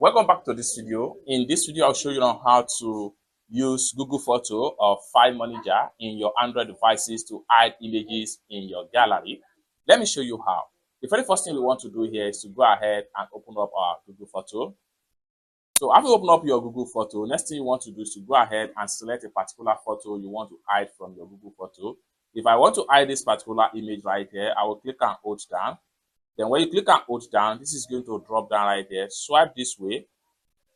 Welcome back to this video. In this video, I'll show you on how to use Google Photo or File Manager in your Android devices to hide images in your gallery. Let me show you how. The very first thing we want to do here is to go ahead and open up our Google Photo. So after you open up your Google Photo, next thing you want to do is to go ahead and select a particular photo you want to hide from your Google Photo. If I want to hide this particular image right here, I will click and hold down. Then when you click and hold down, this is going to drop down right there. Swipe this way.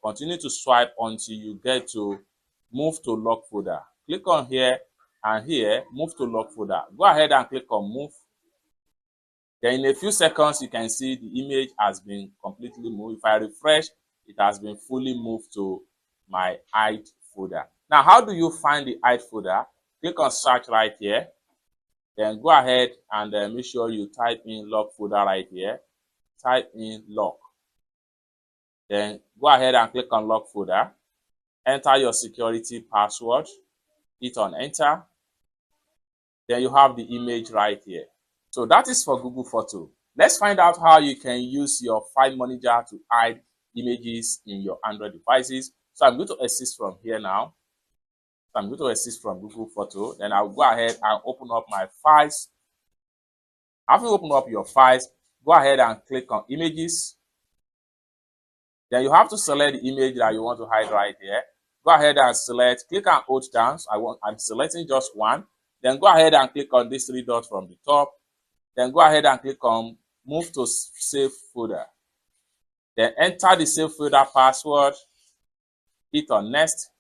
Continue to swipe until you get to move to lock folder. Click on here and here, move to lock folder. Go ahead and click on move. Then in a few seconds, you can see the image has been completely moved. If I refresh, it has been fully moved to my hide folder. Now, how do you find the hide folder? Click on search right here. Then go ahead and make sure you type in lock folder right here. Type in lock. Then go ahead and click on lock folder. Enter your security password. Hit on enter. Then you have the image right here. So that is for Google Photo. Let's find out how you can use your File Manager to hide images in your Android devices. So I'm going to exit from here now. So I'm going to exit from Google Photo. Then I'll go ahead and open up my files. After you open up your files, go ahead and click on images. Then you have to select the image that you want to hide right here. Go ahead and select, click and hold down. I'm selecting just one. Then go ahead and click on these three dots from the top. Then go ahead and click on move to save folder. Then enter the save folder password. Hit on next.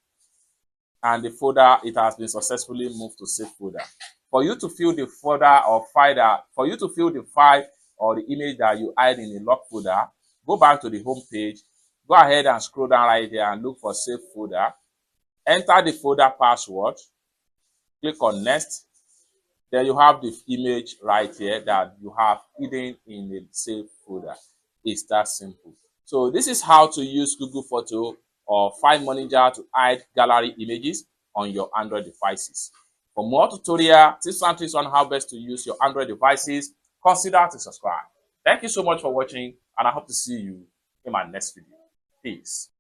And the folder, it has been successfully moved to save folder. For you to fill the folder or file for you to fill the file or the image that you hide in the lock folder, go back to the home page. Go ahead and scroll down right there and look for save folder. Enter the folder password. Click on next. Then you have the image right here that you have hidden in the save folder. It's that simple. So this is how to use Google Photo or File Manager to hide gallery images on your Android devices. For more tutorial tips and tricks on how best to use your Android devices, consider to subscribe. Thank you so much for watching, and I hope to see you in my next video. Peace.